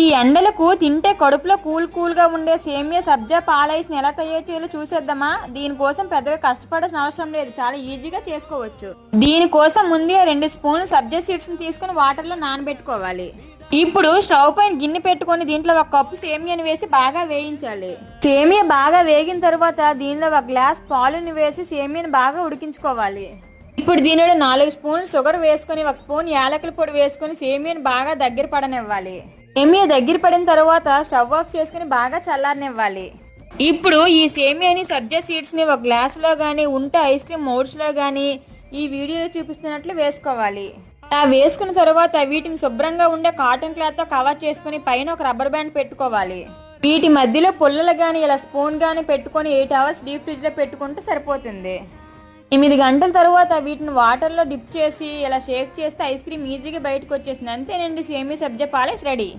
ఈ ఎండలకు తింటే కడుపులో కూల్గా ఉండే సేమియా సబ్జా పాల ఐస్ని ఎలా తయారు చేయాలో చూసేద్దామా. దీనికోసం పెద్దగా కష్టపడాల్సిన అవసరం లేదు, చాలా ఈజీగా చేసుకోవచ్చు. దీనికోసం ముందే 2 స్పూన్లు సబ్జా సీడ్స్ ని తీసుకుని వాటర్లో నానబెట్టుకోవాలి. ఇప్పుడు స్టవ్ పైన గిన్నె పెట్టుకొని దీంట్లో 1 కప్పు సేమియాని వేసి బాగా వేయించాలి. సేమియా బాగా వేగిన తర్వాత దీనిలో 1 గ్లాస్ పాలుని వేసి సేమియాని బాగా ఉడికించుకోవాలి. ఇప్పుడు దీనిలో 4 స్పూన్లు షుగర్ వేసుకొని 1 స్పూన్ యాలకుల పొడి వేసుకొని సేమియాని బాగా దగ్గర పడనివ్వాలి. సేమియా దగ్గర పడిన తర్వాత స్టవ్ ఆఫ్ చేసుకుని బాగా చల్లారనివ్వాలి. ఇప్పుడు ఈ సేమియాని సబ్జా సీడ్స్ ని 1 గ్లాసులో గానీ ఉంటే ఐస్ క్రీమ్ మౌల్డ్స్ లో గానీ ఈ వీడియోలో చూపిస్తున్నట్లు వేసుకోవాలి. అలా వేసుకున్న తర్వాత వీటిని శుభ్రంగా ఉండే కాటన్ క్లాత్ తో కవర్ చేసుకుని పైన ఒక రబ్బర్ బ్యాండ్ పెట్టుకోవాలి. వీటి మధ్యలో పుల్లలు గానీ ఇలా స్పూన్ గానీ పెట్టుకొని 8 అవర్స్ డీప్ ఫ్రిడ్జ్ లో పెట్టుకుంటే సరిపోతుంది. 8 గంటల తర్వాత వీటిని వాటర్లో డిప్ చేసి ఇలా షేక్ చేస్తే ఐస్ క్రీమ్ ఈజీగా బయటకు వచ్చేస్తుంది. అంతేనండి, సేమియా సబ్జా పాల ఐస్ రెడీ.